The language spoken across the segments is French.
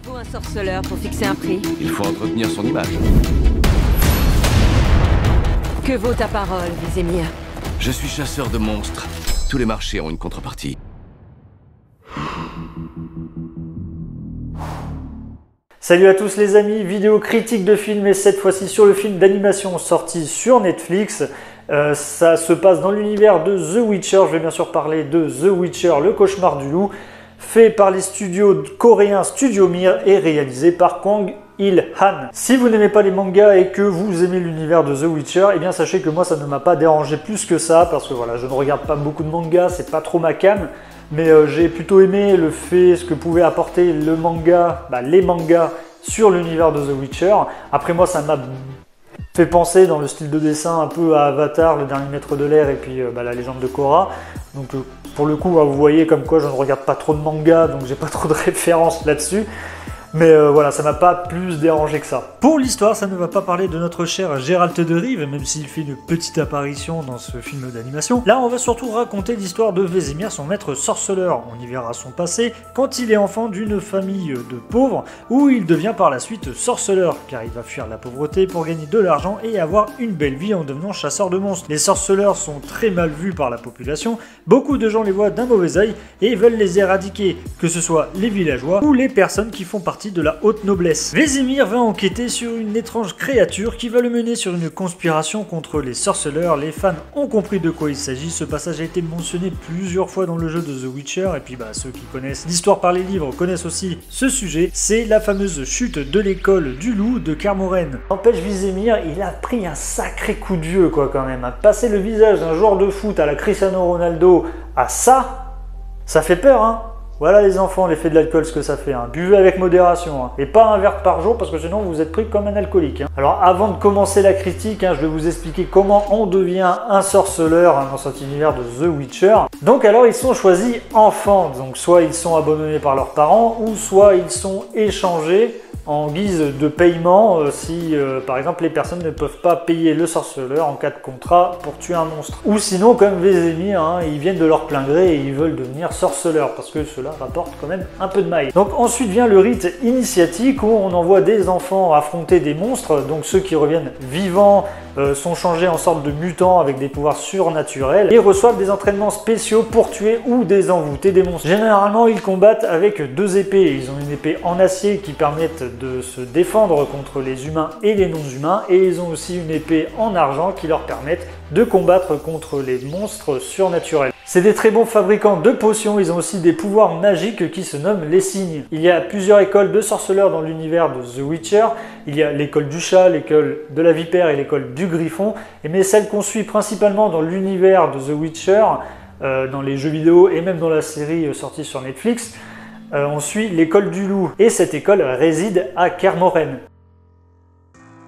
Que vaut un sorceleur pour fixer un prix? Il faut entretenir son image. Que vaut ta parole, Vézémir? Je suis chasseur de monstres. Tous les marchés ont une contrepartie. Salut à tous les amis, vidéo critique de film et cette fois-ci sur le film d'animation sorti sur Netflix. Ça se passe dans l'univers de The Witcher. Je vais bien sûr parler de The Witcher, le cauchemar du loup, fait par les studios coréens Studio Mir et réalisé par Kwang Il-han. Si vous n'aimez pas les mangas et que vous aimez l'univers de The Witcher, eh bien sachez que moi ça ne m'a pas dérangé plus que ça parce que voilà, je ne regarde pas beaucoup de mangas, c'est pas trop ma came. Mais j'ai plutôt aimé le fait, ce que pouvait apporter le manga, les mangas sur l'univers de The Witcher. Après moi, ça m'a fait penser dans le style de dessin un peu à Avatar, le dernier maître de l'air et puis la légende de Korra. Donc pour le coup, vous voyez comme quoi je ne regarde pas trop de mangas, donc j'ai pas trop de références là-dessus. Mais voilà, ça m'a pas plus dérangé que ça. Pour l'histoire, ça ne va pas parler de notre cher Geralt de Rive, même s'il fait une petite apparition dans ce film d'animation. Là, on va surtout raconter l'histoire de Vézémir, son maître sorceleur. On y verra son passé quand il est enfant d'une famille de pauvres, où il devient par la suite sorceleur, car il va fuir la pauvreté pour gagner de l'argent et avoir une belle vie en devenant chasseur de monstres. Les sorceleurs sont très mal vus par la population, beaucoup de gens les voient d'un mauvais œil et veulent les éradiquer, que ce soit les villageois ou les personnes qui font partie de la haute noblesse. Vézémir va enquêter sur une étrange créature qui va le mener sur une conspiration contre les sorceleurs. Les fans ont compris de quoi il s'agit. Ce passage a été mentionné plusieurs fois dans le jeu de The Witcher et puis ceux qui connaissent l'histoire par les livres connaissent aussi ce sujet. C'est la fameuse chute de l'école du loup de Kaer Morhen. N'empêche, Vézémir, il a pris un sacré coup de vieux quand même. Passer le visage d'un joueur de foot à la Cristiano Ronaldo à ça fait peur hein. Voilà les enfants, l'effet de l'alcool, ce que ça fait. Buvez avec modération. Et pas un verre par jour parce que sinon vous êtes pris comme un alcoolique. Alors avant de commencer la critique, je vais vous expliquer comment on devient un sorceleur dans cet univers de The Witcher. Donc alors ils sont choisis enfants. Donc soit ils sont abandonnés par leurs parents ou soit ils sont échangés en guise de paiement si par exemple les personnes ne peuvent pas payer le sorceleur en cas de contrat pour tuer un monstre. Ou sinon comme Vézémir, ils viennent de leur plein gré et ils veulent devenir sorceleurs parce que cela rapporte quand même un peu de maille. Donc ensuite vient le rite initiatique où on envoie des enfants affronter des monstres. Donc ceux qui reviennent vivants sont changés en sorte de mutants avec des pouvoirs surnaturels et reçoivent des entraînements spéciaux pour tuer ou désenvoûter des monstres. Généralement ils combattent avec deux épées. Ils ont une épée en acier qui permettent de se défendre contre les humains et les non-humains et ils ont aussi une épée en argent qui leur permettent de combattre contre les monstres surnaturels. C'est des très bons fabricants de potions, ils ont aussi des pouvoirs magiques qui se nomment les signes. Il y a plusieurs écoles de sorceleurs dans l'univers de The Witcher. Il y a l'école du chat, l'école de la vipère et l'école du griffon. Mais celle qu'on suit principalement dans l'univers de The Witcher, dans les jeux vidéo et même dans la série sortie sur Netflix, on suit l'école du loup. Et cette école réside à Kaer Morhen.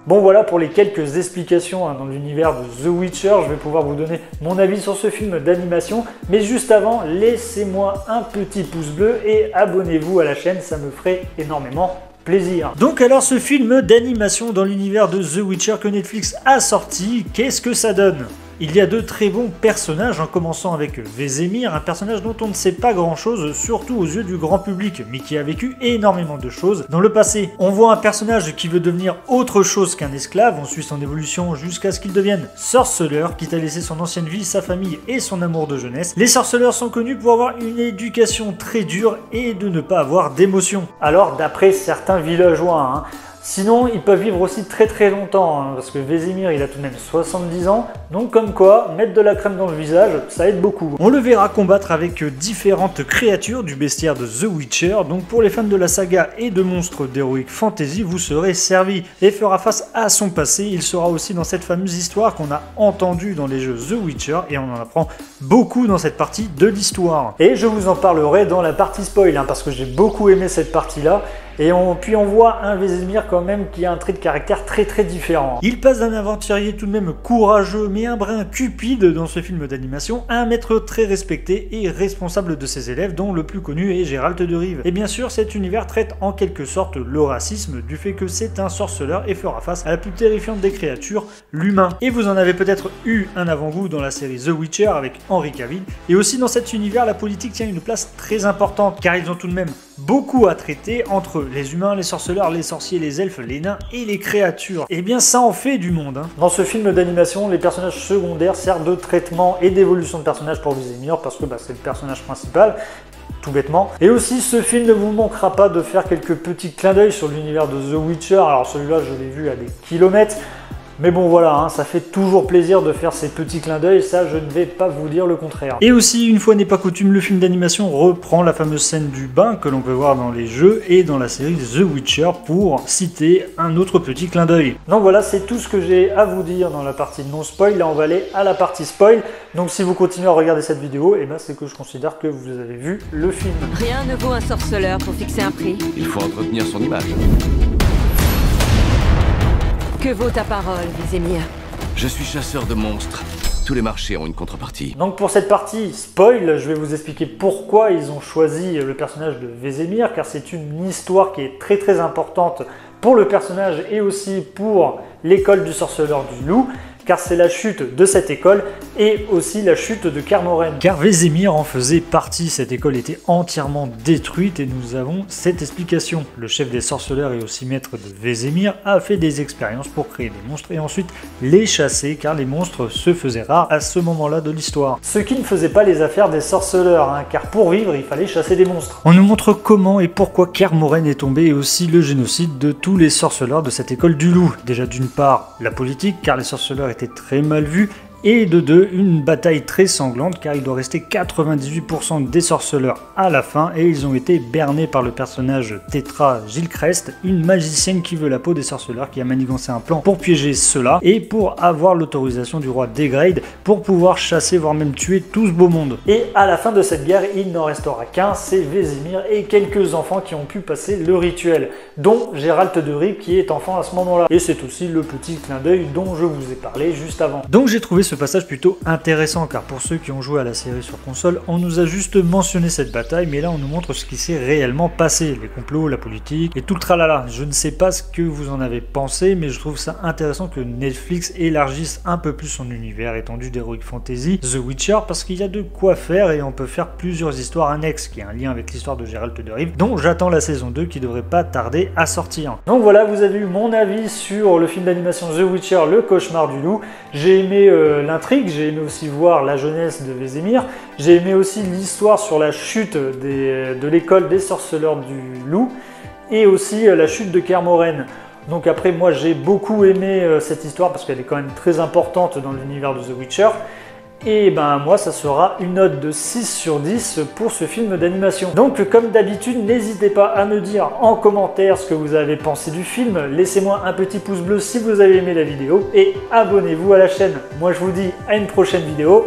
Bon voilà pour les quelques explications dans l'univers de The Witcher, je vais pouvoir vous donner mon avis sur ce film d'animation, mais juste avant, laissez-moi un petit pouce bleu et abonnez-vous à la chaîne, ça me ferait énormément plaisir. Donc alors ce film d'animation dans l'univers de The Witcher que Netflix a sorti, qu'est-ce que ça donne ? Il y a de très bons personnages, en commençant avec Vézémir, un personnage dont on ne sait pas grand chose, surtout aux yeux du grand public, mais qui a vécu énormément de choses dans le passé. On voit un personnage qui veut devenir autre chose qu'un esclave, on suit son évolution jusqu'à ce qu'il devienne sorceleur, quitte à laisser son ancienne vie, sa famille et son amour de jeunesse. Les sorceleurs sont connus pour avoir une éducation très dure et de ne pas avoir d'émotion. Alors d'après certains villageois, sinon, ils peuvent vivre aussi très longtemps, parce que Vézémir, il a tout de même 70 ans, donc comme quoi, mettre de la crème dans le visage, ça aide beaucoup. On le verra combattre avec différentes créatures du bestiaire de The Witcher, donc pour les fans de la saga et de monstres d'Heroic Fantasy, vous serez servis. Et fera face à son passé, il sera aussi dans cette fameuse histoire qu'on a entendue dans les jeux The Witcher, et on en apprend beaucoup dans cette partie de l'histoire. Et je vous en parlerai dans la partie spoil, parce que j'ai beaucoup aimé cette partie-là. Et puis on voit un Vézémir quand même qui a un trait de caractère très différent. Il passe d'un aventurier tout de même courageux mais un brin cupide dans ce film d'animation à un maître très respecté et responsable de ses élèves dont le plus connu est Geralt de Rive. Et bien sûr cet univers traite en quelque sorte le racisme du fait que c'est un sorceleur et fera face à la plus terrifiante des créatures, l'humain. Et vous en avez peut-être eu un avant-goût dans la série The Witcher avec Henry Cavill. Et aussi dans cet univers la politique tient une place très importante car ils ont tout de même beaucoup à traiter entre les humains, les sorceleurs, les sorciers, les elfes, les nains et les créatures. Et bien ça en fait du monde. Dans ce film d'animation, les personnages secondaires servent de traitement et d'évolution de personnages pour Vesemir parce que c'est le personnage principal. Tout bêtement. Et aussi, ce film ne vous manquera pas de faire quelques petits clins d'œil sur l'univers de The Witcher. Alors celui-là, je l'ai vu à des kilomètres. Mais bon voilà, ça fait toujours plaisir de faire ces petits clins d'œil, ça je ne vais pas vous dire le contraire. Et aussi, une fois n'est pas coutume, le film d'animation reprend la fameuse scène du bain que l'on peut voir dans les jeux et dans la série The Witcher pour citer un autre petit clin d'œil. Donc voilà, c'est tout ce que j'ai à vous dire dans la partie non spoil. Là on va aller à la partie spoil. Donc si vous continuez à regarder cette vidéo, c'est que je considère que vous avez vu le film. Rien ne vaut un sorceleur pour fixer un prix. Il faut entretenir son image. Que vaut ta parole, Vesemir? Je suis chasseur de monstres. Tous les marchés ont une contrepartie. Donc pour cette partie spoil, je vais vous expliquer pourquoi ils ont choisi le personnage de Vesemir, car c'est une histoire qui est très importante pour le personnage et aussi pour l'école du sorceleur du loup, car c'est la chute de cette école et aussi la chute de Kaer Morhen. Car Vesemir en faisait partie, cette école était entièrement détruite et nous avons cette explication. Le chef des sorceleurs et aussi maître de Vesemir a fait des expériences pour créer des monstres et ensuite les chasser, car les monstres se faisaient rares à ce moment-là de l'histoire. Ce qui ne faisait pas les affaires des sorceleurs, car pour vivre il fallait chasser des monstres. On nous montre comment et pourquoi Kaer Morhen est tombé et aussi le génocide de tous les sorceleurs de cette école du loup. Déjà d'une part la politique, car les sorceleurs était très mal vu, et de deux, une bataille très sanglante car il doit rester 98% des sorceleurs à la fin et ils ont été bernés par le personnage Tetra Gilchrist, une magicienne qui veut la peau des sorceleurs, qui a manigancé un plan pour piéger ceux-là et pour avoir l'autorisation du roi Degradé pour pouvoir chasser voire même tuer tout ce beau monde. Et à la fin de cette guerre, il n'en restera qu'un, c'est Vesemir et quelques enfants qui ont pu passer le rituel, dont Geralt de Rivia qui est enfant à ce moment-là. Et c'est aussi le petit clin d'œil dont je vous ai parlé juste avant. Donc j'ai trouvé ce passage plutôt intéressant, car pour ceux qui ont joué à la série sur console, on nous a juste mentionné cette bataille, mais là on nous montre ce qui s'est réellement passé, les complots, la politique et tout le tralala. Je ne sais pas ce que vous en avez pensé, mais je trouve ça intéressant que Netflix élargisse un peu plus son univers étendu d'Heroic Fantasy, The Witcher, parce qu'il y a de quoi faire et on peut faire plusieurs histoires annexes, qui a un lien avec l'histoire de Geralt de Rivia, dont j'attends la saison 2 qui devrait pas tarder à sortir. Donc voilà, vous avez eu mon avis sur le film d'animation The Witcher, le cauchemar du loup. J'ai aimé l'intrigue, j'ai aimé aussi voir la jeunesse de Vesemir, j'ai aimé aussi l'histoire sur la chute de l'école des sorceleurs du loup et aussi la chute de Kaer Morhen. Donc après, moi j'ai beaucoup aimé cette histoire parce qu'elle est quand même très importante dans l'univers de The Witcher. Et moi ça sera une note de 6 sur 10 pour ce film d'animation. Donc comme d'habitude, n'hésitez pas à me dire en commentaire ce que vous avez pensé du film. Laissez-moi un petit pouce bleu si vous avez aimé la vidéo et abonnez-vous à la chaîne. Moi je vous dis à une prochaine vidéo.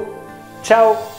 Ciao!